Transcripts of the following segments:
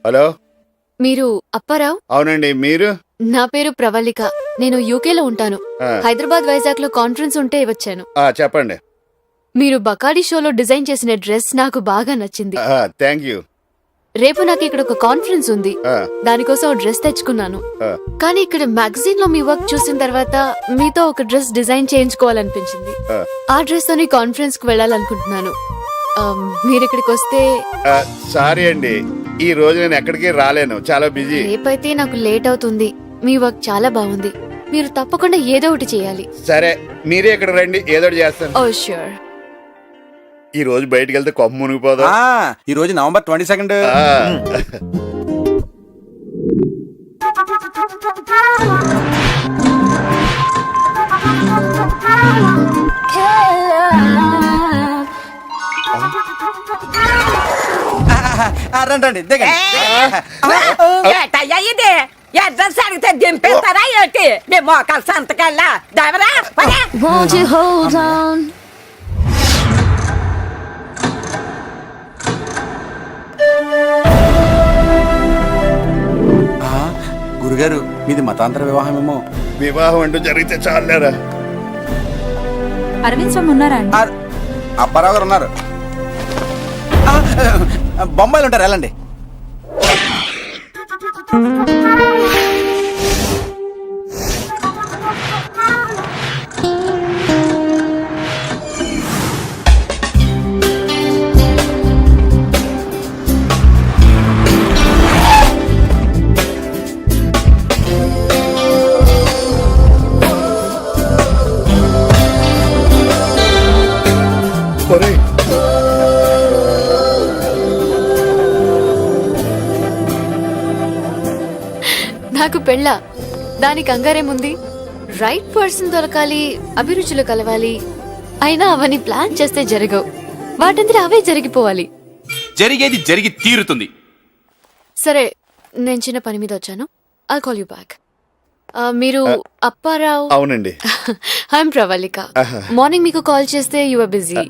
Hello, మీరు అప్పారావు? అవునండి. మీరు? నా పేరు ప్రవళిక. నేను యూకేలో ఉంటాను. హైదరాబాద్, వైజాగ్ లో కాన్ఫరెన్స్ ఉంటే వచ్చాను. చెప్పండి. మీరు బకాడి షోలో డిజైన్ చేసిన డ్రెస్ నాకు బాగా నచ్చింది. Thank you. రేపు నాకు ఇక్కడ ఒక కాన్ఫరెన్స్ ఉంది, దానికోసం ఒక డ్రెస్ తెచ్చుకున్నాను. కానీ ఇక్కడ మ్యాగజైన్ లో మీ వర్క్ చూసిన తర్వాత మీతో ఒక డ్రెస్ డిజైన్ చేయించుకోవాలనిపించింది. ఆ డ్రెస్ తోని కాన్ఫరెన్స్ కు వెళ్ళాలనుకుంటున్నాను. మీరు ఇక్కడికి వస్తే. సారీ అండి, ఈ రోజు నేను ఎక్కడికి రాలేను, చాలా బిజీ. రేపైతే నాకు లేట్ అవుతుంది. మీ వర్క్ చాలా బాగుంది. మీరు తప్పకుండా ఏదో ఒకటి చేయాలి. సరే, మీరే ఇక్కడ రండి, ఏదో ఒకటి చేస్తాను. ఓ ష్యూర్. ఈ రోజు బయటికి వెళ్తే కొమ్మ మునిగిపోదా? ఈ రోజు November 22. రండి ఇది అడ్రస్ అడిగితే దింపేస్తారా ఏంటి? మీ మోకాలు సంతకల్లా దవరా. గురుగారు, మీది మతాంతర వివాహమేమో. వివాహం అంటూ జరిగితే చాలేరా. అరవింద్ స్వామి ఉన్నారా అండి? అప్పారావు గారు ఉన్నారు. బొంబాయిలు ఉంటారు, వెళ్ళండి. నాకు పెళ్ళ, దానికి కంగారేముంది? రైట్ పర్సన్ దొరకాలి, అభిరుచులు కలవాలి. అయినా అవన్నీ ప్లాన్ చేస్తే జరగవు, వాటంతా అవే జరిగిపోవాలి. జరిగేది జరిగి తీరుతుంది. సరే, నేను చిన్న పని మీద వచ్చాను. I'll call you back. మీరు అప్పారావు? అవునండి. ఐఎమ్ ప్రవళిక. మార్నింగ్ మీకు కాల్ చేస్తే యు ఆర్ బిజీ.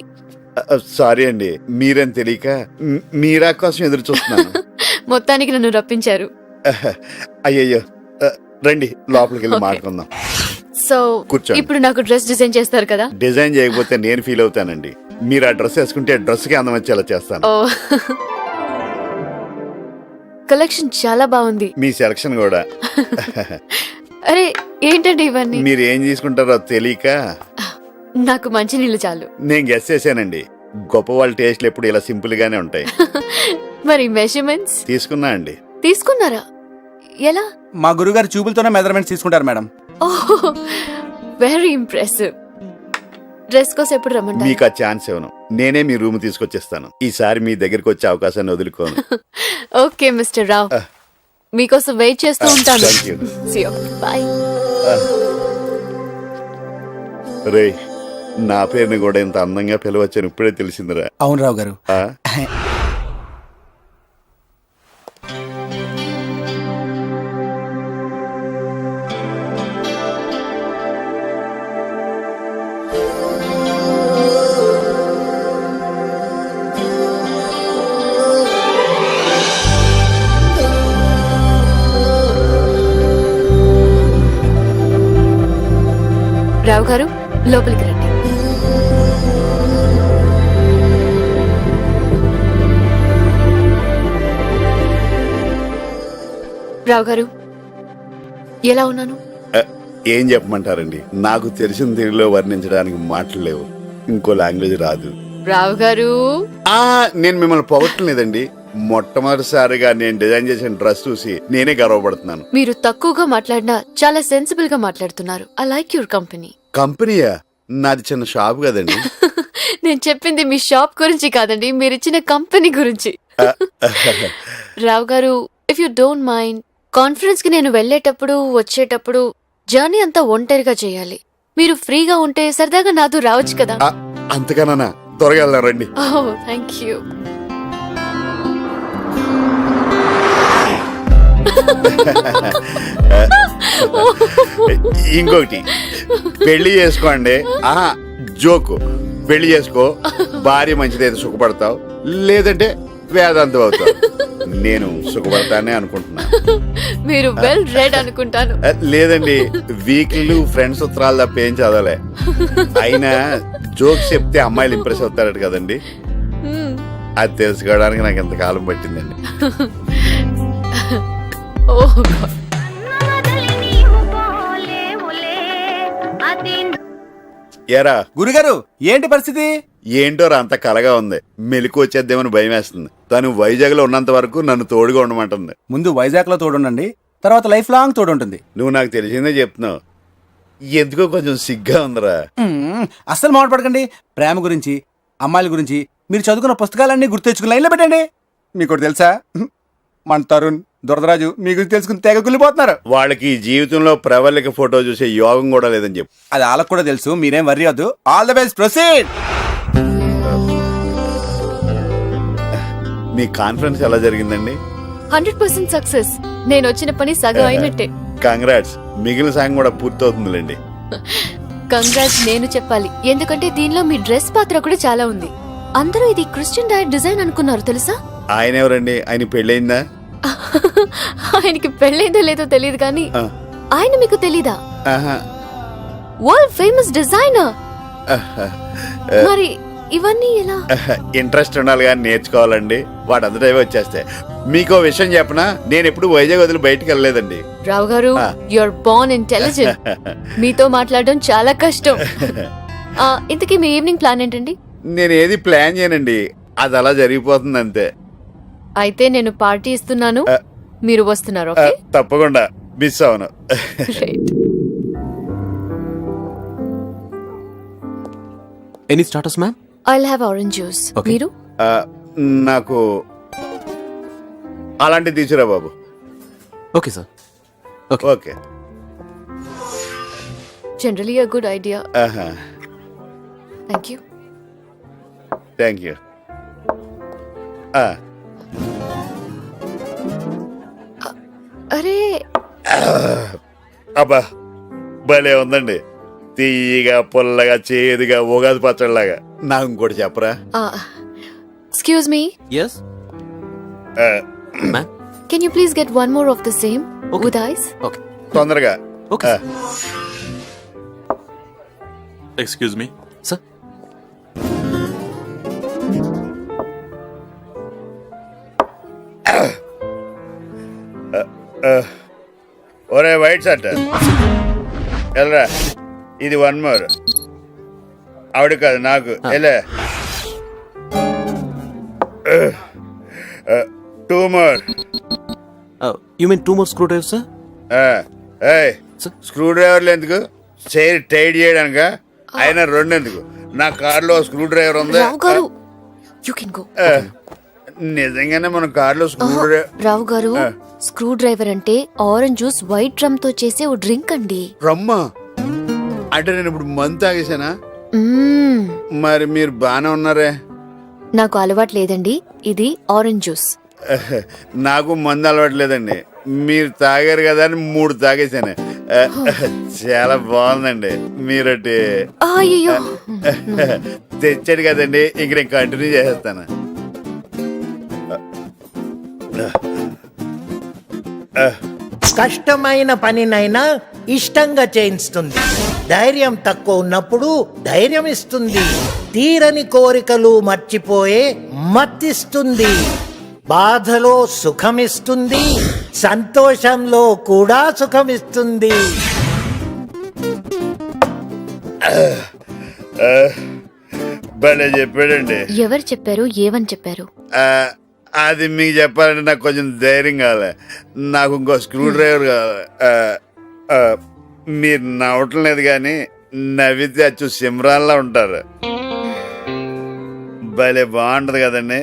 సారీ అండి, మీరని తెలియక మీరా కోసం ఎదురు చూస్తున్నాను. మొత్తానికి నన్ను రప్పించారు. అయ్యయ్యో, రండి లోపలికి వెళ్ళి మాట్లాడుకుందాం. సో కూర్చోండి. ఇప్పుడు నాకు డ్రెస్ డిజైన్ చేస్తారు కదా? డిజైన్ చేయకపోతే నేను ఫీల్ అవుతానండి. మీరు ఆ డ్రెస్ వేసుకుంటే డ్రెస్ కి అందం వచ్చేలా చేస్తాను. కలెక్షన్ చాలా బాగుంది. మీ సెలక్షన్ కూడా. అరే ఏంటండి ఇవన్నీ? మీరు ఏం తీసుకుంటారో తెలియక. నాకు మంచి నీళ్ళు చాలు. నేను గెస్ చేశానండి, గొప్ప వాళ్ళ టేస్ట్లు ఎప్పుడు ఇలా సింపుల్ గానే ఉంటాయి. మరి మెజర్మెంట్స్ తీసుకున్నా అండి. తీసుకున్నారా? ఎలా? మా గురుగారు చూపులతోనే మెజర్మెంట్స్ తీసుకుంటారు మేడం. ఓహ్, వెరీ ఇంప్రెసివ్. డ్రెస్ కోసం ఎప్పుడు రమ్మంటారు? మీకు ఆ ఛాన్స్ ఇవ్వను, నేనే మీ రూమ్ తీసుకొచ్చేస్తాను. ఈసారి మీ దగ్గరికి వచ్చే అవకాశాన్ని వదులుకోను. ఓకే మిస్టర్ రావ్, మీకోసం వెయిట్ చేస్తూ ఉంటాను. Thank you. See you. Bye. రే, నా పేరుని కూడా ఇంత అందంగా పిలవచ్చని ఇప్పుడే తెలిసిందిరా. అవును రావు గారు. రావు గారు, లోపలికి రండి. రావు గారు, ఎలా ఉన్నాను? ఏం చెప్పమంటారండి, నాకు తెలిసిన తెలుగులో వర్ణించడానికి మాటలు లేవు, ఇంకో లాంగ్వేజ్ రాదు. రావు గారు, నేను మిమ్మల్ని పొగట్టలేదండి. మొట్టమొదటిసారిగా నేను డిజైన్ చేసిన డ్రెస్ చూసి నేనే గర్వపడుతున్నాను. మీరు తక్కువగా మాట్లాడినా చాలా సెన్సిబుల్ గా మాట్లాడుతున్నారు. I like your company. కంపెనీయా? నాది చిన్న షాప్ కదండి. నేను చెప్పింది మీ షాప్ గురించి కాదండి, మీరిచ్చిన కంపెనీ గురించి. రావు గారు, if you don't mind, conference కి నేను వెళ్ళేటప్పుడు వచ్చేటప్పుడు జర్నీ అంతా ఒంటరిగా చేయాలి. మీరు ఫ్రీగా ఉంటే సరదాగా నాతో రావచ్చు కదా? అంతగానా? త్వరగా వెళ్దాం రండి. ఓహ్, థ్యాంక్ యూ. ఇంకొకటి, పెళ్లి చేసుకోండి. జోకు, పెళ్లి చేసుకో, భార్య మంచిదైతే సుఖపడతావు, లేదంటే వేదాంతం అవుతావు. నేను సుఖపడతానే అనుకుంటున్నా. మీరు వెల్ రెడ్ అనుకుంటాను. లేదండి, వీక్లీ ఫ్రెండ్స్ ఉత్తరాలు తప్ప ఏం చదవలే. అయినా జోక్స్ చెప్తే అమ్మాయిలు ఇంప్రెస్ అవుతారట కదండి, అది తెలుసుకోవడానికి నాకు ఎంతకాలం పట్టిందండి. ఓ గాడ్. ఏరా గురుగారు ఏంటి పరిస్థితి? ఏంటోరా అంత కలగా ఉంది, మెలకు వచ్చేద్దేమని భయం వేస్తుంది. తను వైజాగ్ లో ఉన్నంత వరకు నన్ను తోడుగా ఉండమంటుంది. ముందు వైజాగ్ లో తోడుండండి, తర్వాత లైఫ్ లాంగ్ తోడుంటుంది. నువ్వు నాకు తెలిసిందే చెప్తున్నావు, ఎందుకో కొంచెం సిగ్గా ఉందిరా. అస్సలు మాట్లాడకండి. ప్రేమ గురించి, అమ్మాయిల గురించి మీరు చదువుకున్న పుస్తకాలన్నీ గుర్తు తెచ్చుకుని లైన్లో పెట్టండి. మీకు ఒకటి తెలుసా, మన తరుణ్, దురదరాజు మీ గురించి తెలుసుకుని తెగ కుళ్ళిపోతున్నారు. వాళ్ళకి ఈ జీవితంలో ప్రవళిక ఫోటో చూసే యోగం కూడా లేదని చెప్పు. అది వాళ్ళకు కూడా తెలుసు, మీరేం వర్రీ వద్దు. All the best, proceed. Me conference ఎలా జరిగిందండి? 100% సక్సెస్. నేను వచ్చిన పని సగం అయినట్టే. కంగ్రాట్స్, మిగిలిన సాంగ్ కూడా పూర్తవుతుందిలేండి. కంగ్రాట్స్ నేను చెప్పాలి, ఎందుకంటే దీనిలో మీ డ్రెస్ పాత్ర కూడా చాలా ఉంది. అందరూ ఇది క్రిస్టియన్ డైట్ డిజైన్ అనుకున్నారు తెలుసా? ఆయన ఎవరండి? ఆయన పెళ్ళయిందా? ఆయనకి పెళ్ళైందో లేదో తెలియదు కానీ ఆయన మీకు తెలీదా? ఆహా. World famous designer. మరి ఇవన్నీ ఎలా? ఇంట్రెస్ట్ ఉండాలి కానీ నేర్చుకోవాలండి, వాటంతటా వచ్చేస్తాయి. మీకో విషయం చెప్పనా, నేను ఎప్పుడు వైజాగ్ వదిలి బయటికి వెళ్ళలేదండి. రావు గారు, యువర్ బోర్న్ ఇంటెలిజెంట్. మీతో మాట్లాడడం చాలా కష్టం. ఇంతకీ మీ ఈవినింగ్ ప్లాన్ ఏంటండి? నేను ఏది ప్లాన్ చేయనండి, అది అలా జరిగిపోతుంది అంతే. అయితే నేను పార్టీ ఇస్తున్నాను, మీరు వస్తున్నారు. ఓకే, తప్పకుండా మిస్ అవును. Any starters ma'am? I'll have orange juice. Okay. మీరు? నాకు అలాంటివి తీసుకురా బాబు. Okay sir. Okay. Generally a good idea. Thank you. Thank you. అరే అబ్బా భలే ఉందండి, తీయగా పుల్లగా చేదుగా ఉగాది పచ్చడిలాగా. నాకు ఇంకోటి చెప్పరా? Excuse me, yes ma'am. Can you please get one more of the same with ice? Okay తొందరగా. Okay excuse me. సార్. ఒరే వైట్ షర్ట్ వెళ్ళరా, ఇది వన్ మోర్. ఆవిడ కాదు నాకు, వెళ్ళే. 2 more. You mean 2 more screw drivers sir? Screw డ్రైవర్లు ఎందుకు, చైర్ టైట్ చేయడానిక? అయినా 2 ఎందుకు? నా కార్లో స్క్రూ డ్రైవర్ ఉంది. రావు గారు, యూ కెన్ గో. నిజంగానే మన కార్లో స్క్రూ డ్రైవర్. రావు గారు, స్క్రూ డ్రైవర్ అంటే ఆరెంజ్ జ్యూస్ వైట్ డ్రమ్ తో చేసే ఓ డ్రింక్ అండి. రమ్మా అంటే నేను ఇప్పుడు మందు తాగేసానా? మరి మీరు బానే ఉన్నారే. నాకు అలవాటు లేదండి, ఇది ఆరెంజ్ జ్యూస్. నాకు మందు అలవాట్లేదండి, మీరు తాగారు కదా అని 3 తాగేసాను. చాలా బాగుందండి. మీరటి అయ్యో తెచ్చాడు కదండి, ఇంక నేను కంటిన్యూ చేసేస్తాను. కష్టమైన పనినైనా ఇష్టంగా చేయిస్తుంది. ధైర్యం తక్కువ ఉన్నప్పుడు ధైర్యం ఇస్తుంది. తీరని కోరికలు మర్చిపోయే మత్తిస్తుంది. బాధలో సుఖమిస్తుంది, సంతోషంలో కూడా సుఖమిస్తుంది. భలే చెప్పాడండి. ఎవరు చెప్పారు, ఏమని చెప్పారు? అది మీకు చెప్పాలంటే నాకు కొంచెం ధైర్యం కావాలి. నాకు ఇంకో స్క్రూ డ్రైవర్ కావాలి. మీరు నవ్వటం లేదు కానీ నవ్వితే అచ్చు సిమ్రాన్లా ఉంటారు. భలే బాగుంటది కదండి.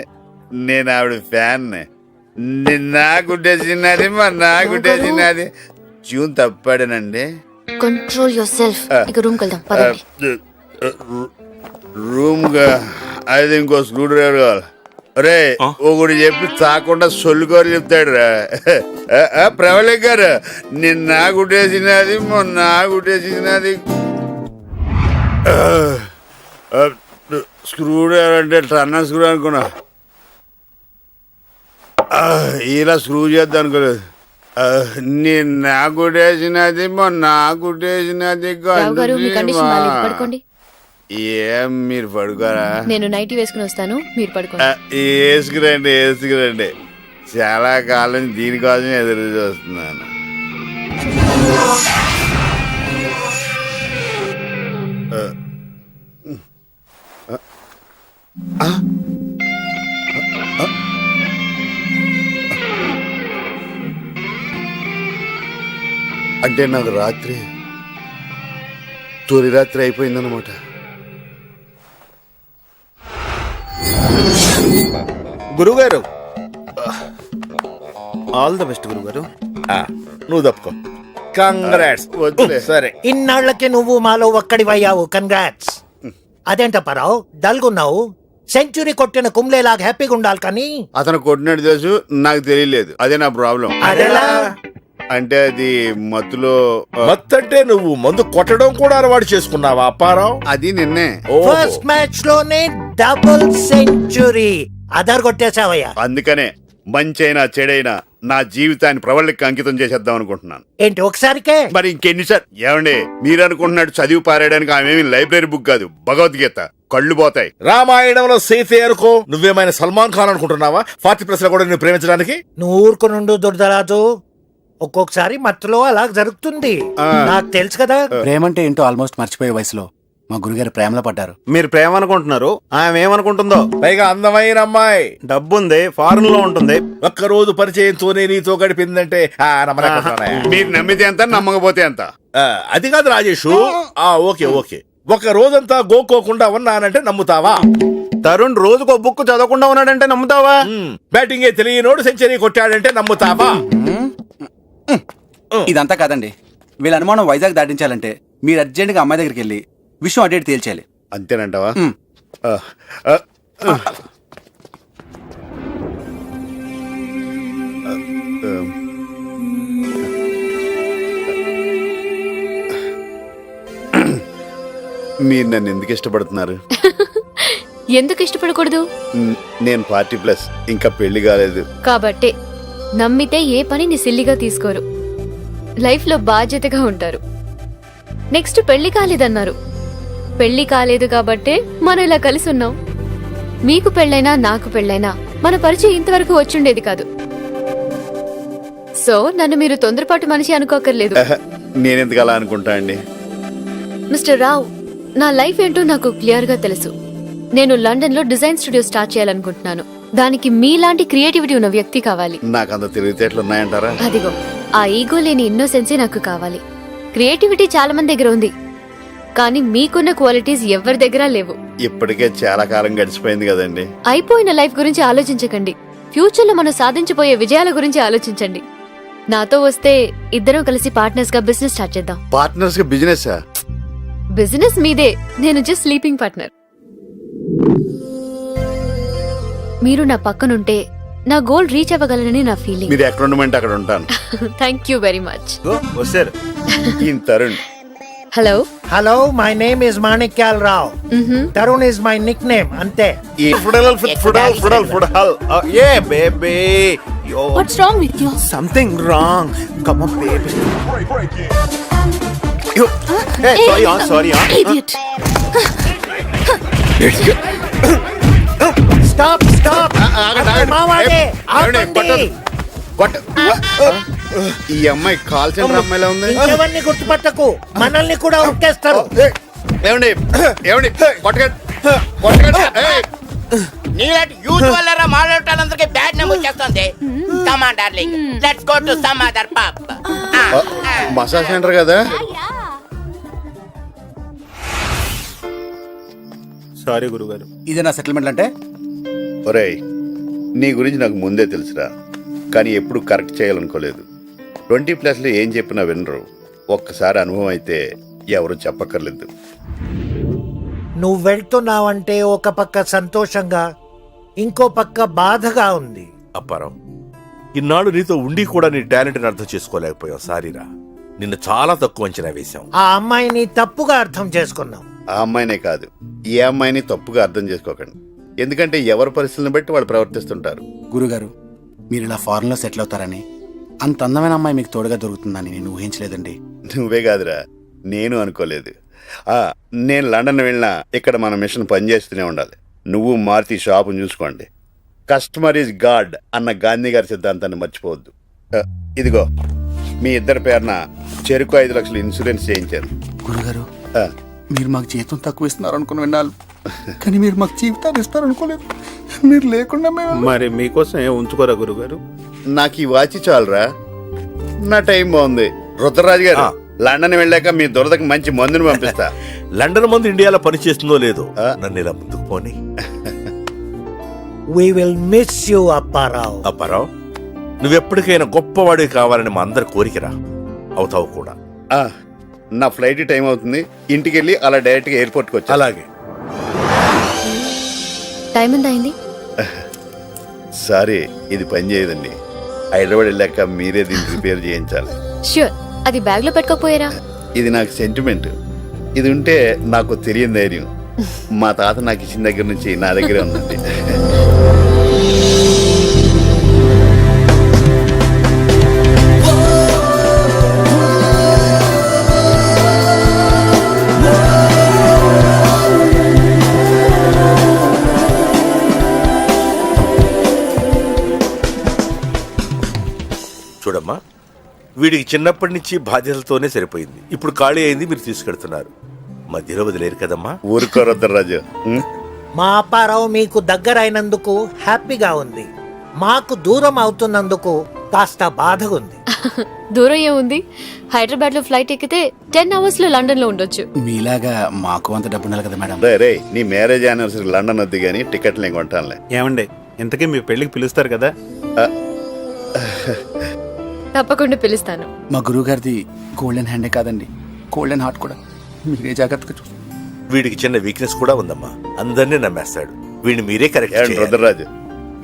నేను ఆవిడ ఫ్యాన్ని. నాకుట్టేసినది నాకుట్టేసినది ట్యూన్ తప్పాడేనండి. Control yourself. ఇక రూమ్ వెళ్దాం పదండి. రూమ్ గా అయితే ఇంకో స్క్రూ డ్రైవర్ కావాలి. రే ఒకటి చెప్పి తాకుండా సొల్లుకోరు చెప్తాడు రా. ప్రవళిక గారు, నిన్న నాకుట్టేసినది మొన్న నాకుట్టేసినది. స్క్రూ డ్రైవర్ అంటే టన్నా స్క్రూ అనుకున్నా. ఇలా స్క్రూ చేద్దాం అనుకోలేదు. నిన్న కుట్టేసినది మొన్న కుట్టేసినది రావు గారు మీ కండిషన్ బాగాలేదు, పడుకోండి. ఏం మీరు పడుకోరా? నేను నైటీ వేసుకుని వస్తాను, మీరు పడుకోండి. వేసుకురండి. చాలా కాలం దీనికోసం ఎదురు చూస్తున్నాను. అంటే నాకు రాత్రి తొలి రాత్రి అయిపోయిందన్నమాట. గురుగారు, ఆల్ ద బెస్ట్ గురుగారు. నువ్వు తప్పుకో. కంగ్రాట్స్. వద్దులే. సరే, ఇన్నాళ్లకి నువ్వు మాలో ఒక్కడివయ్యావు. కంగ్రాట్స్. అదేంటప్పారావు డల్గున్నావు? సెంచురీ కొట్టిన కుంబ్లేలాగా హ్యాపీగా ఉండాలి కానీ. అతను కొట్టినట్టు తెలుసు, నాకు తెలియలేదు. అదే నా ప్రాబ్లం. అదెలా? అంటే అది మత్తులో మత్తంటే నువ్వు మందు కొట్టడం కూడా అలవాటు చేసుకున్నావా అప్పారావు? అది నిన్నే. ఓహో. ఫస్ట్ మ్యాచ్ లోనే డబుల్ సెంచురీ అదర్ కొట్టేశావయ్యా. అందుకనే మంచైనా చెడైనా నా జీవితాన్ని ప్రవళికి అంకితం చేసేద్దాం అనుకుంటున్నాను. ఏంటి ఒకసారికే? మరి ఇంకెన్నిసార్లు? ఏమండి, మీరు అనుకుంటున్నట్టు చదివి పారేయడానికి ఆమెమి లైబ్రరీ బుక్ కాదు, భగవద్గీత. కళ్ళు పోతాయి. రామాయణంలో సీతే అనుకో. నువ్వేమైనా సల్మాన్ ఖాన్ అనుకుంటున్నావా 40+ లో కూడా నిన్ను ప్రేమించడానికి? నువ్వు ఊరుకునుండు దుర్దరాజు. ఒక్కొక్కసారి మత్తులో అలా జరుగుతుంది. నాకు తెలుసు కదా. ప్రేమంటే ఏంటో ఆల్మోస్ట్ మర్చిపోయే వయసులో మా గురుగారు ప్రేమలో పడ్డారు. మీరు ప్రేమ అనుకుంటున్నారు, ఆమె ఏమనుకుంటుందో. పైగా అందమైన అమ్మాయి, డబ్బుంది, ఫారెన్ లో ఉంటుంది. ఒక్కరోజు పరిచయంతోనే నీతో గడిపిందంటే నమ్మలేకపోతున్నాయా? మీరు నమ్మితే ఎంత, నమ్మకపోతే ఎంత? అది కాదు రాజేషు. ఓకే ఓకే, ఒక రోజంతా గోక్కోకుండా ఉన్నానంటే నమ్ముతావా? తరుణ్ రోజుకో బుక్ చదవకుండా ఉన్నాడంటే నమ్ముతావా? బ్యాటింగే తెలియనోడు సెంచరీ కొట్టాడంటే నమ్ముతావా? ఇదంతా కాదండి. వీళ్ళ అనుమానం వైజాగ్ దాటించాలంటే మీరు అర్జెంట్గా అమ్మాయి దగ్గరికి వెళ్ళి విషయం అడేటి తేల్చాలి. అంతేనంటావా? మీరు నన్ను ఎందుకు ఇష్టపడుతున్నారు? ఎందుకు ఇష్టపడకూడదు? నేను 40+, ఇంకా పెళ్లి కాలేదు కాబట్టే. నమ్మితే ఏ పనిని సిల్లిగా తీసుకోరు, లైఫ్ లో బాధ్యతగా ఉంటారు. నెక్స్ట్ పెళ్లి కాలేదన్నారు. పెళ్లి కాలేదు కాబట్టే మనం ఇలా కలిసి ఉన్నాం. మీకు పెళ్ళైనా నాకు పెళ్ళైనా మన పరిచయం ఇంతవరకు వచ్చుండేది కాదు. సో నన్ను మీరు తొందరపాటు మనిషి అనుకోకర్లేదు. నేనెందుకు అలా అనుకుంటా అండి? మిస్టర్ రావ్, నా లైఫ్ ఏంటో నాకు క్లియర్ గా తెలుసు. నేను లండన్ లో డిజైన్ స్టూడియో స్టార్ట్ చేయాలనుకుంటున్నాను. దానికి మీలాంటి క్రియేటివిటీ ఉన్న వ్యక్తి కావాలి. నాకు అంత తెలివితేటలు ఉన్నాయంటారా? అదిగో ఆ ఈగో లేని ఇన్నోసెన్సే నాకు కావాలి. క్రియేటివిటీ చాలా మంది దగ్గర ఉంది, కానీ మీకున్న క్వాలిటీస్ ఎవరి దగ్గర లేవు. ఇప్పటికే చాలా కాలం గడిచిపోయింది కదండి. అయిపోయిన లైఫ్ గురించి ఆలోచించకండి. ఫ్యూచర్ లో మనం సాధించబోయే విజయాల గురించి ఆలోచించండి. నాతో వస్తే ఇద్దరం కలిసి పార్ట్నర్స్ గా బిజినెస్ స్టార్ట్ చేద్దాం. పార్ట్నర్స్ గా బిజినెస్? బిజినెస్ మీదే, నేను జస్ట్ స్లీపింగ్ పార్ట్నర్. మీరు నా పక్కనుంటే నా గోల్ రీచ్ అవ్వగలనని నా ఫీలింగ్. మీరు ఎక్కడ ఉండమంటే అక్కడ ఉంటాను. Thank you very much. వస్తారు. ఈయన Tarun. Hello hello, my name is Manikyal Rao. Tarun is my nickname, అంతే. Yeah, baby. Yo, what's wrong with you? something wrong. Come on, baby. Yo, hey, sorry. Idiot. Stop stop. మావాడే ఆపండి. ఈ అమ్మాయి call centre అమ్మాయిలా ఉంది. ఇంకెవరిని గుర్తుపట్టకు, మనల్ని కూడా ఉక్కేస్తారు. ఏమండి నీలాంటి యూత్ వల్ల మాట్లాడటానికి బ్యాడ్ నెంబర్ చేస్తుంది. Come on darling, let's go to some other pub. Massage centre కదా? సారీ గురుగారు. ఇదే నా సెటిల్మెంట్ అంటే? ఒరేయ్, నీ గురించి నాకు ముందే తెలుసురా, కానీ ఎప్పుడు కరెక్ట్ చేయాలనుకోలేదు. 20+ లో ఏం చెప్పినా వినరు. ఒక్కసారి అనుభవం అయితే ఎవరు చెప్పక్కర్లేదు. నువ్వు వెళ్తున్నావంటే ఒక పక్క సంతోషంగా, ఇంకో పక్క బాధగా ఉంది. అప్పారావు, ఇన్నాళ్ళు నీతో ఉండి కూడా నీ టాలెంట్ని అర్థం చేసుకోలేకపోయావు. సారీరా, నిన్ను చాలా తక్కువ అంచనా వేశాం. ఆ అమ్మాయిని తప్పుగా అర్థం చేసుకున్నాం. ఆ అమ్మాయినే కాదు, ఏ అమ్మాయిని తప్పుగా అర్థం చేసుకోకండి. ఎందుకంటే ఎవరి పరిస్థితులను బట్టి వాళ్ళు ప్రవర్తిస్తుంటారు. గురుగారు, మీరు ఇలా ఫారెన్లో సెటిల్ అవుతారని, అంత అందమైన అమ్మాయి మీకు తోడుగా దొరుకుతుందని నేను ఊహించలేదండి. నువ్వే కాదురా, నేను అనుకోలేదు. నేను లండన్ వెళ్ళినా ఇక్కడ మన మిషన్ పనిచేస్తూనే ఉండాలి. నువ్వు మారుతి షాపుని చూసుకోండి. కస్టమర్ ఈజ్ గాడ్ అన్న గాంధీ గారి సిద్ధాంతాన్ని మర్చిపోవద్దు. ఇదిగో మీ ఇద్దరి పేరున చెరుకు 5 లక్షలు ఇన్సూరెన్స్ చేయించాను. గురుగారు, ఆ, మీరు మాకు జీతం తక్కువ ఇస్తున్నారు అనుకుని విన్నాను, కానీ మీరు మాకు జీవితాలు ఇస్తారు అనుకోలేదు. మీరు లేకుండా మేము మరి మీకోసం ఏం ఉంచుకోరా గురుగారు? నాకు ఈ వాచి చాలరా, నా టైం బాగుంది. రుద్రరాజు గారు, లండన్ వెళ్ళాక మీ దురదకి మంచి మందుని పంపిస్తా. లండన్ మంది ఇండియాలో పనిచేస్తుందో లేదో, నన్ను ఇలా ముందుకు పోని. We will miss you, Apparao. Apparao, నువ్వెప్పటికైనా గొప్పవాడివి కావాలని మా అందరి కోరికరా, అవుతావు కూడా. నా ఫ్లైట్ టైం అవుతుంది, ఇంటికి వెళ్ళి అలా డైరెక్ట్గా ఎయిర్పోర్ట్కి వచ్చా. అలాగే. టైం ఎంత అయింది? సారీ, ఇది పని చేయదండి. హైదరాబాద్ వెళ్ళాక మీరే దీన్ని రిపేర్ చేయించాలి. ష్యూర్. అది బ్యాగ్ లో పెట్టుకోపోయారా? ఇది నాకు సెంటిమెంట్. ఇది ఉంటే నాకు తెలియని ధైర్యం. మా తాత నాకు ఇచ్చిన దగ్గర నుంచి నా దగ్గరే ఉందండి. చూడమ్మా, వీడికి చిన్నప్పటి నుంచి బాధ్యతలతోనే సరిపోయింది. ఇప్పుడు ఖాళీ అయింది, మీరు తీసుకెళ్తున్నారు. మధ్యలో వదిలేరు కదమ్మా. ఊరుకో రుద్రరాజు. మా అప్పారావు మీకు దగ్గర అయినందుకు హ్యాపీగా ఉంది, మాకు దూరం అవుతున్నందుకు కాస్త బాధగా ఉంది. దూరం ఏముంది? హైదరాబాద్ లో ఫ్లైట్ ఎక్కితే 10 hours లో లండన్ లో ఉండొచ్చు. మీలాగా మాకు అంత డబ్బు ఉండాలి కదా మేడం. రే నీ మ్యారేజ్ యానివర్సరీ లండన్ వద్దు కానీ టికెట్లు నేను కొంటానులే. ఏమండి, ఇంతకీ మీ పెళ్లికి పిలుస్తారు కదా? తప్పకుండా పిలుస్తాను. మా గురువు గారిది గోల్డెన్ హ్యాండే కాదండి, గోల్డెన్ హార్ట్ కూడా. మీరే జాగ్రత్తగా చూసి. వీడికి చిన్న వీక్నెస్ కూడా ఉందమ్మా, అందరినీ నమ్మేస్తాడు. వీడిని మీరే కరెక్ట్ ఏమండి రుద్రరాజు,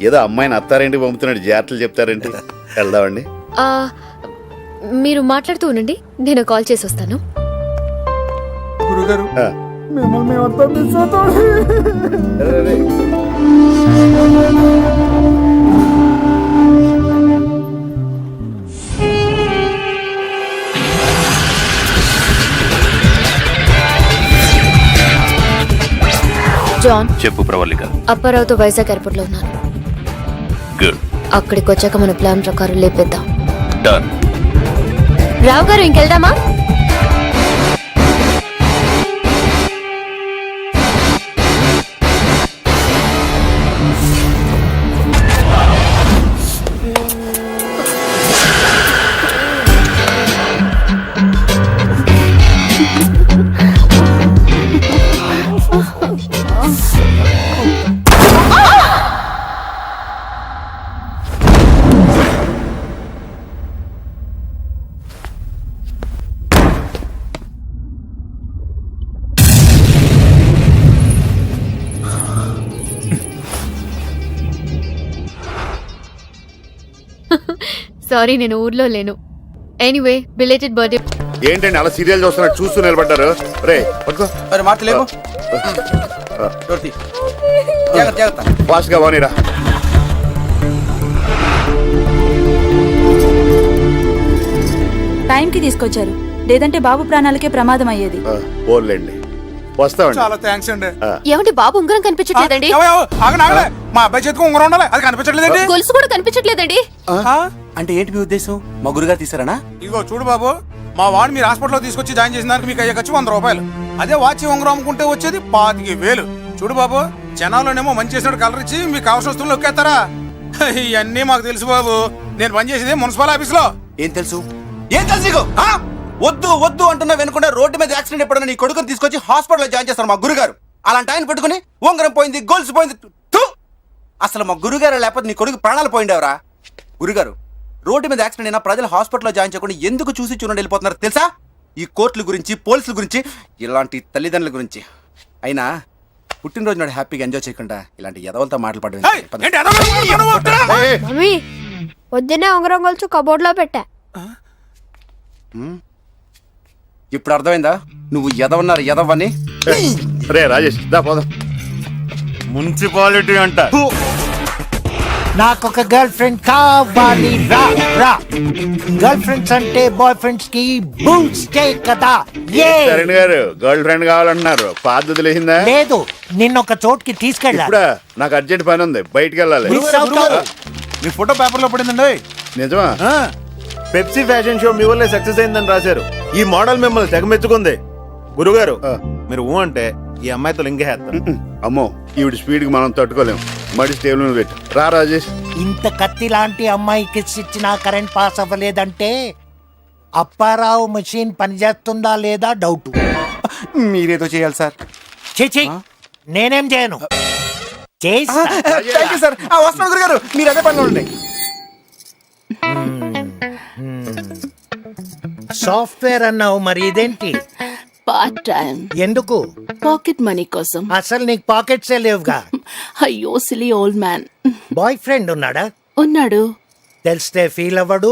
ఏదో అమ్మాయిని అత్తారేంటి పంపుతున్నాడు, జాగ్రత్తలు చెప్తారేంటి? వెళ్దామండి. ఆ, మీరు మాట్లాడుతూ ఉండండి, నేను కాల్ చేసి వస్తాను. గురుగారు, ఆ. మిమ్మల్ని మేమంతా మిస్ అవుతాం. రే. జాన్, చెప్పు ప్రవళిక. అప్పారావుతో వైజాగ్ ఎయిర్పోర్ట్ లో ఉన్నాను. గుడ్. అక్కడికి వచ్చాక మన ప్లాన్ ప్రకారం లేపేద్దాం. డన్. రావు గారు, ఇంకెళ్దామా? సారీ, నేను ఊర్లో లేను. Anyway, belated birthday. ఏంటండి అలా సీరియల్ చూస్తున్నట్టు చూస్తూ నిలబడ్డారు? రే పట్టుకో. మరి మాటలేమో జాగ్రత్త. ఫాస్ట్ గా పోనీరా. టైంకి తీసుకొచ్చారు, లేదంటే బాబు ప్రాణాలకే ప్రమాదం అయ్యేది. పోన్లేండి, వస్తామండి. చాలా థ్యాంక్స్ అండి. ఏమంటే బాబు ఉంగరం కనిపించట్లేదండి? మా అబ్బాయి చేతికి ఉంగరం ఉండాలి, అది కనిపించట్లేదండి. గొలుసు కూడా కనిపించట్లేదండి. అంటే ఏంటి మీ ఉద్దేశం? మా గురుగారు తీసారనా? ఇదిగో చూడు బాబు, మా వాడిని మీరు హాస్పిటల్లో తీసుకొచ్చి జాయిన్ చేసిన దానికి మీకు అయ్యే ఖర్చు 100 రూపాయలు. అదే వాచి ఉంగరం అమ్ముకుంటే వచ్చేది 25,000. చూడు బాబు, జనాల్లోనేమో మంచి చేసినట్టు కలర్ ఇచ్చి మీకు కావాల్సిన వస్తువులు నొక్కేస్తారా? ఇవన్నీ మాకు తెలుసు బాబు. నేను పనిచేసేది మున్సిపల్ ఆఫీస్ లో. ఏం తెలుసు? ఏం తెలుసు నీకు? వద్దు వద్దు అంటున్నా వెనుకుంటే రోడ్డు మీద యాక్సిడెంట్ ఎప్పుడన్నా నీ కొడుకుని తీసుకొచ్చి హాస్పిటల్లో జాయిన్ చేస్తారు మా గురుగారు. అలాంటి ఆయన పెట్టుకుని ఉంగరం పోయింది, గొలుసు పోయింది. అసలు మా గురుగారు లేకపోతే నీ కొడుకు ప్రాణాలు పోయిండేవరా? గురుగారు, రోడ్డు మీద యాక్సిడెంట్ అయినా ప్రజలు హాస్పిటల్లో జాయిన్ చేయకుండా ఎందుకు చూసి చూడండి వెళ్ళిపోతున్నారు తెలుసా? ఈ కోర్టుల గురించి, పోలీసుల గురించి, ఇలాంటి తల్లిదండ్రుల గురించి. అయినా పుట్టినరోజు నాడు హ్యాపీగా ఎంజాయ్ చేయకుండా ఇలాంటి ఎదవలతో మాట్లాడడం. మమ్మీ, పొద్దున్నే ఉంగరం గొలుసు కబోర్డ్ లో పెట్టా. ఇప్పుడు అర్థమైందా నువ్వు ఎదవన్నారు ఎదవని? రే రాజేష్, దా పోదాం. మున్సిపాలిటీ అంట నాకొక గర్ల్ ఫ్రెండ్ కావాలి రా రా. గర్ల్ ఫ్రెండ్స్ అంటే బాయ్ ఫ్రెండ్స్ కి బూస్టే కదా. ఏ చరణ్ గారు గర్ల్ ఫ్రెండ్ కావాలంటున్నారు, పాత లేచిందా? లేదు, నిన్నొక చోటుకి తీసుకెళ్ళా. ఇప్పుడా? నాకు అర్జెంట్ పని ఉంది, బయటికి వెళ్ళాలి. మిస్ అవుతావు. మీ ఫోటో పేపర్ లో పడిందండి. నిజమా? పెప్సీ ఫ్యాషన్ షో మీ వల్లే సక్సెస్ అయిందని రాశారు. ఈ మోడల్ మిమ్మల్ని తెగ మెచ్చుకుంది. గురుగారు మీరు ఊ అంటే ఈ అమ్మాయితో లింగేస్తారు. అమ్మో, ఈవిడ స్పీడ్ కి మనం తట్టుకోలేం. మడి స్టేబుల్ మీద పెట్టు. రా రాజేష్. ఇంత కత్తి లాంటి అమ్మాయికి ఇచ్చినా కరెంట్ పాస్ అవ్వలేదంటే అప్పారావు మెషిన్ పనిచేస్తుందా లేదా డౌట్. మీరేదో చేయాలి సార్. చేచి నేనేం చేయను. చేస్తా. Thank you sir. వస్తున్నాను గురుగారు, మీరు అదే పనిలో ఉండండి. సాఫ్ట్వేర్ అన్నావు, మరి ఇదేంటి? Part time. ఎందుకు? పాకెట్ మనీ కోసం. అసలు నీకు పాకెట్సే లేవుగా. అయ్యో silly old man. Boy friend ఉన్నాడా? ఉన్నాడు. తెలిస్తే ఫీల్ అవ్వడు.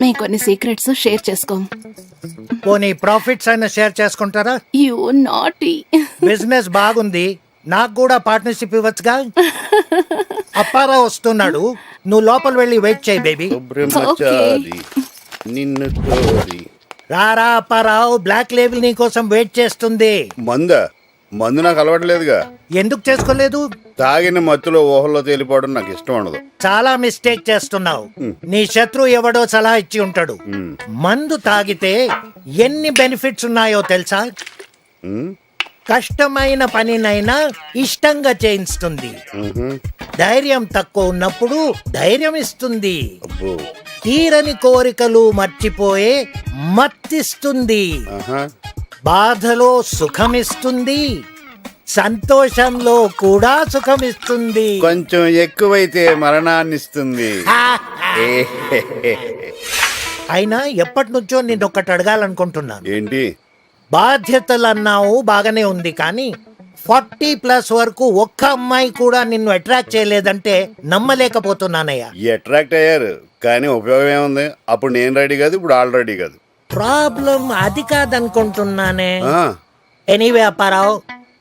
మేము కొన్ని సీక్రెట్స్ షేర్ చేసుకోం. పోనీ ప్రాఫిట్స్ అయినా షేర్ చేసుకుంటారా? You naughty. బిజినెస్ బాగుంది, నాకు కూడా పార్ట్నర్షిప్ ఇవ్వచ్చుగా. అప్పారావు వస్తున్నాడు, నువ్వు లోపల వెళ్ళి వెయిట్ చేయి బేబీ. బ్రహ్మచారి నిన్ను కోరి. రారా అప్పారావు, బ్లాక్ లేబుల్ నీ కోసం వెయిట్ చేస్తుంది. మందు నాకు అలవాట్లేదుగా. ఎందుకు చేసుకోలేదు? తాగిన మత్తులో ఊహల్లో తేలిపోవడం నాకు ఇష్టం ఉండదు. చాలా మిస్టేక్ చేస్తున్నావు. నీ శత్రువు ఎవడో సలహా ఇచ్చి ఉంటాడు. మందు తాగితే ఎన్ని బెనిఫిట్స్ ఉన్నాయో తెలుసా? కష్టమైన పనినైనా ఇష్టంగా చేయిస్తుంది. ధైర్యం తక్కువ ఉన్నప్పుడు ధైర్యం ఇస్తుంది. అబ్బో. తీరని కోరికలు మర్చిపోయే మత్తిస్తుంది. బాధలో సుఖమిస్తుంది, సంతోషంలో కూడా సుఖమిస్తుంది. కొంచెం ఎక్కువైతే మరణాన్నిస్తుంది. అయినా ఎప్పటి నుంచో నిన్నొక్కటి అడగాలనుకుంటున్నాను. ఏంటి? బాధ్యతలు అన్నావు, బాగానే ఉంది, కానీ 40+ వరకు ఒక్క అమ్మాయి కూడా నిన్ను అట్రాక్ట్ చేయలేదంటే నమ్మలేకపోతున్నానయ్యా. అట్రాక్ట్ అయ్యారు, కానీ ఉపయోగం ఏముంది? అప్పుడు నేను రెడీ కాదు, ఇప్పుడు ఆల్ రెడీ కాదు. ప్రాబ్లం అది కాదనుకుంటున్నానే. ఎనీవే అప్పారావు,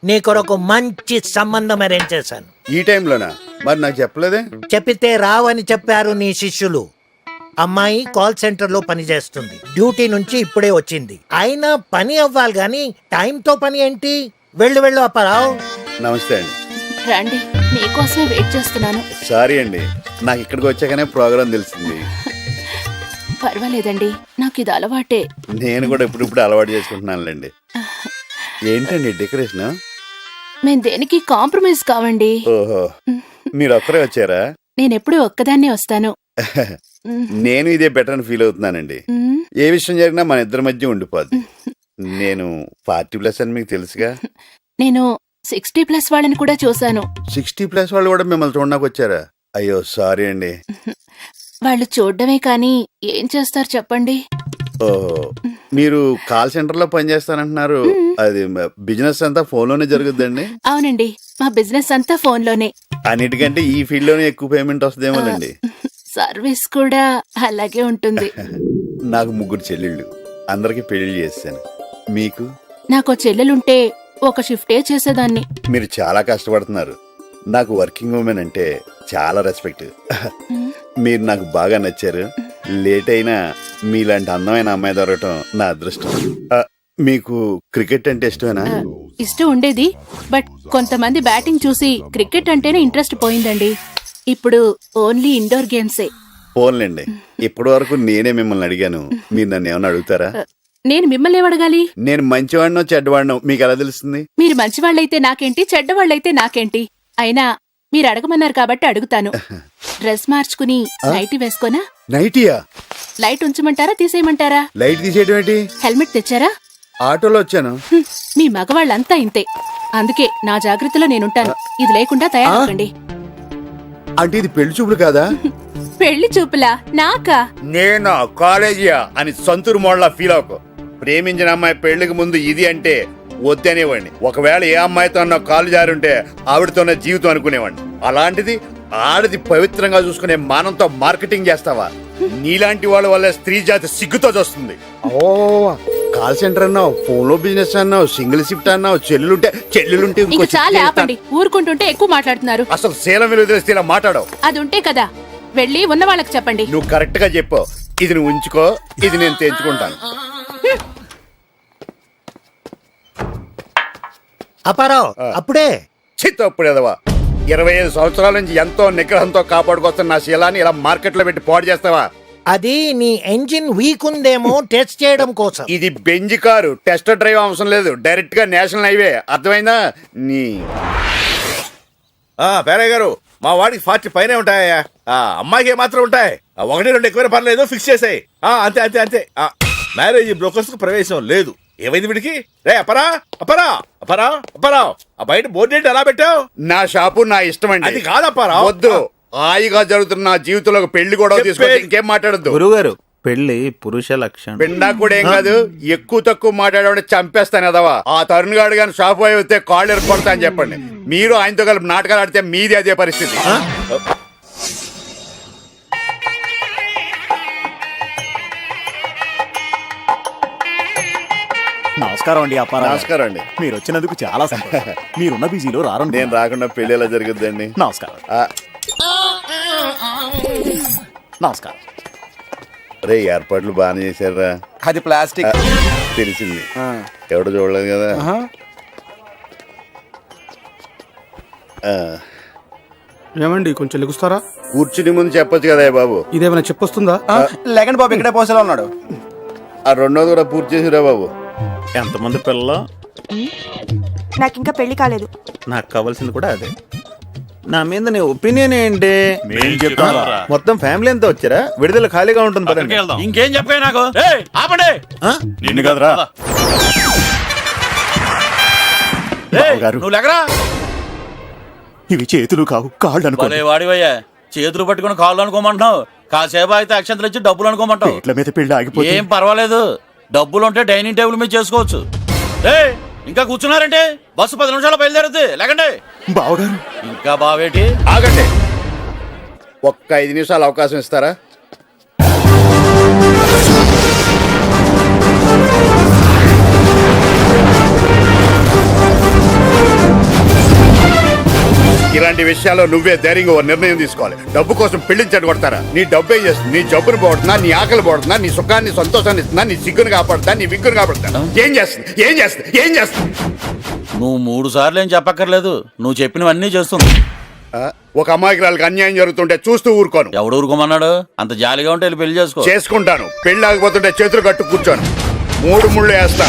నీ కొరకు మంచి సంబంధం అరేంజ్ చేశాను. ఈ టైంలోనా? మరి నాకు చెప్పలేదే? చెప్పితే రావని చెప్పారు నీ శిష్యులు. అమ్మాయి కాల్ సెంటర్ లో పని చేస్తుంది, డ్యూటీ నుంచి ఇప్పుడే వచ్చింది. అయినా పని అవ్వాలి గాని టైంతో పని ఏంటి? వెళ్ళు వెళ్ళు అప్పారావు. నమస్తే అండి. రండి, మీకోసమే వెయిట్ చేస్తున్నాను. సారీ అండి, నాకు ఇక్కడికి వచ్చాకనే ప్రోగ్రామ్ తెలిసింది. పర్వాలేదండి, నాకు ఇది అలవాటే. నేను కూడా ఇప్పుడు అలవాటు చేసుకుంటున్నానులేండి. ఏంటండి డెకరేషన్? మేము దేనికి కాంప్రమైజ్ కావండి. ఓహో, మీరు ఒక్కరే వచ్చారా? నేనెప్పుడు ఒక్కదాన్నే వస్తాను. నేను ఇదే బెటర్ అని ఫీల్ అవుతున్నానండి. ఏ విషయం జరిగినా మన ఇద్దరి మధ్య ఉండిపోద్ది. నేను 40+ అని మీకు తెలుసుగా. నేను 60+ వాళ్ళని కూడా చూశాను. 60+ వాళ్ళు కూడా మిమ్మల్ని చూడడానికి వచ్చారా? అయ్యో సారీ అండి. వాళ్ళు చూడడమే కానీ ఏం చేస్తారు చెప్పండి. ఓహో, మీరు కాల్ సెంటర్ లో పనిచేస్తానంటున్నారు. అది బిజినెస్ అంతా ఫోన్ లోనే జరుగుద్దండి? అవునండి, మా బిజినెస్ అంతా ఫోన్ లోనే. అన్నిటికంటే ఈ ఫీల్డ్ లోనే ఎక్కువ పేమెంట్ వస్తుందేమోనండి. సర్వీస్ కూడా అలాగే ఉంటుంది. నాకు 3 చెల్లెళ్ళు, అందరికి పెళ్లి చేశాను. మీకు? నాకు చెల్లెలుంటే ఒక షిఫ్టే చేసేదాన్ని. మీరు చాలా కష్టపడుతున్నారు. నాకు వర్కింగ్ ఉమెన్ అంటే చాలా రెస్పెక్ట్. మీరు నాకు బాగా నచ్చారు. లేట్ అయినా మీలాంటి అందమైన అమ్మాయి దొరకటం నా అదృష్టం. మీకు క్రికెట్ అంటే ఇష్టమేనా? ఇష్టం ఉండేది, బట్ కొంతమంది బ్యాటింగ్ చూసి క్రికెట్ అంటేనే ఇంట్రెస్ట్ పోయిందండి. ఇప్పుడు ఓన్లీ ఇండోర్ గేమ్సే. పోన్లేండి, ఇప్పటి వరకు నేనే మిమ్మల్ని అడిగాను, మీరు నన్ను ఏమన్నా అడుగుతారా? నేను మిమ్మల్ని ఏమడగాలి? నేను మంచివాడినో చెడ్డవాడినో మీకు ఎలా తెలుస్తుంది? మీరు మంచివాళ్ళైతే నాకేంటి, చెడ్డవాళ్ళైతే నాకేంటి? అయినా మీరు అడగమన్నారు కాబట్టి అడుగుతాను. డ్రెస్ మార్చుకుని నైటీ వేసుకోనా? నైటీయా? లైట్ ఉంచమంటారా తీసేయమంటారా? లైట్ తీసేయడం ఏంటి? హెల్మెట్ తెచ్చారా? ఆటోలో వచ్చాను. మీ మగవాళ్ళంతా ఇంతే, అందుకే నా జాగ్రత్తలో నేనుంటాను. ఇది లేకుండా తయారకండి. అంటే ఇది పెళ్లి చూపులు కాదా? పెళ్లి చూపులా? నాకా? నేను కాలేజియా అని సంతూరు మోడలా ఫీల్ అవ్వకు. ప్రేమించిన అమ్మాయి పెళ్లికి ముందు ఇది అంటే వద్దనేవాడిని. ఒకవేళ ఏ అమ్మాయితో నా కాలు జారుంటే ఆవిడతోనే జీవితం అనుకునేవాడిని. అలాంటిది ఆడది పవిత్రంగా చూసుకునే మానంతో మార్కెటింగ్ చేస్తావా? నీలాంటి వాళ్ళ వల్ల స్త్రీ జాతి సిగ్గుతో చూస్తుంది. ఓ కాల్ సెంటర్ అన్నావు, ఫోన్ లో బిజినెస్ అన్నావు, సింగిల్ షిఫ్ట్ అన్నావు, చెల్లులుంటే ఇంక చాలా ఆపండి, ఊరుకుంటుంటే ఎక్కువ మాట్లాడుతున్నారు. అసలు శీలం విలువ తెలిస్తే ఇలా మాట్లాడవు. అది ఉంటే కదా వెళ్ళి ఉన్న వాళ్ళకి చెప్పండి. నువ్వు కరెక్ట్ గా చెప్పు. ఇది నువ్వు ఉంచుకో, ఇది నేను తెంచుకుంటాను. అపారావు అప్పుడే చిత్తప్పుడేదవా 25 సంవత్సరాల నుంచి ఎంతో నిగ్రహంతో కాపాడుకొస్తున్న నా శీలాన్ని ఇలా మార్కెట్ లో పెట్టి పాడు చేస్తావా? అది నీ ఎంజిన్ వీక్ ఉందేమో టెస్ట్ చేయడం కోసం. ఇది బెంజ్ కారు, టెస్ట్ డ్రైవ్ అవసరం లేదు, డైరెక్ట్ గా నేషనల్ హైవే. అర్థమైందా? నీ పేరయ్య గారు, మా వాడికి 40 పైనే ఉంటాయా? అమ్మాయికి ఏమాత్రం ఉంటాయి? 1-2 ఎక్కువైనా పర్లేదు, ఫిక్స్ చేసాయి. అంతే అంతే అంతే. మ్యారేజ్ బ్రోకర్స్ కు ప్రవేశం లేదు. ఏమైంది వీడికి? రే అపరా అపరా అపరా అపరా, ఆ బయట బోర్డు ఏంటి ఎలా పెట్టావు? నా షాపు నా ఇష్టం అండి. అది కాదప్పారా. వద్దు, హాయిగా జరుగుతున్న నా జీవితంలో ఒక పెళ్లి కూడా తీసుకొచ్చి ఇంకేం మాట్లాడద్దు. గురుగారు, పెళ్లి పురుష లక్షణం. పిండా కూడా ఏం కాదు, ఎక్కువ తక్కువ మాట్లాడే చంపేస్తాను అదవా. ఆ తరుణ్ గాడు కానీ షాపు అయి వస్తే కాళ్ళు ఎరుపడతా అని చెప్పండి. మీరు ఆయనతో కలిపి నాటకాలు ఆడితే మీది అదే పరిస్థితి. నమస్కారం అండి అప్పారావు. నమస్కారం అండి. మీరు వచ్చినందుకు చాలా సంతోషం. మీరున్న బిజీలో రారండి. నేను రాకుండా పెళ్లి ఎలా జరుగుద్దండి? నమస్కారం. నమస్కారం. రే, ఏర్పాట్లు బాగానే చేశారా? అది ప్లాస్టిక్. తెలిసింది, ఎవడు చూడలేదు కదా. ఏమండి కొంచెం లెగుస్తారా? కూర్చుని ముందు చెప్పొచ్చు కదా బాబు. ఇదేమైనా చెప్పొస్తుందా? లేకండి బాబు, ఇక్కడే పోసేలా ఉన్నాడు. ఆ రెండోది కూడా పూర్తి చేసిరా బాబు. ఎంతమంది పిల్లలు? నాకు ఇంకా పెళ్లి కాలేదు. నాకు కావాల్సింది కూడా అదే. నా మీద నీ ఒపీనియన్ ఏంటి? మొత్తం ఫ్యామిలీ అంతా వచ్చారా? విడుదల ఖాళీగా ఉంటుంది పదండి. ఇంకేం చెప్పే నాకు? ఆపండి. నిన్ను కదరా నువ్వు లేకరా. ఇవి చేతులు కావు, కాళ్ళు అనుకో. వాడివయ్యా, చేతులు పట్టుకుని కాళ్ళు అనుకోమంటున్నావు. కాసేపు అయితే అక్షంతలు ఇచ్చి డబ్బులు అనుకోమంటావు. ఇట్ల మీద పెళ్లి ఆగిపోతే ఏం పర్వాలేదు, డబ్బులు ఉంటే డైనింగ్ టేబుల్ మీద చేసుకోవచ్చు. ఇంకా కూర్చున్నారంటే బస్సు 10 నిమిషాలు బయలుదేరుద్ది. లేకండి. బావగారు, ఇంకా బావేటి? ఆగండి, ఒక్క 5 నిమిషాలు అవకాశం ఇస్తారా? ఇలాంటి విషయాల్లో నువ్వే ధైర్యంగా ఓ నిర్ణయం తీసుకోవాలి. డబ్బు కోసం పెళ్లించడం కొడతారా? నీ డబ్బు ఏం చేస్తుంది? నీ జబ్బును పోడుతున్నా, నీ ఆకలి పోడుతున్నా, నీ సుఖాన్ని సంతోషాన్ని ఇస్తున్నా, నీ సిగ్గును కాపాడుతా, నీ విగ్గును కాపాడుతా. ఏం చేస్తుంది? ఏం చేస్తుంది? ఏం చేస్తుంది? నువ్వు 3 సార్లు ఏం చెప్పక్కర్లేదు, నువ్వు చెప్పినవన్నీ చేస్తుంది. ఒక అమాయకురాలకు అన్యాయం జరుగుతుంటే చూస్తూ ఊరుకోను. ఎవడు ఊరుకోమన్నాడు? అంత జాలిగా ఉంటే వెళ్ళి పెళ్లి చేసుకో. చేసుకుంటాను. పెళ్లి ఆగిపోతుంటే చేతులు కట్టు కూర్చోను. 3 ముళ్ళు వేస్తా.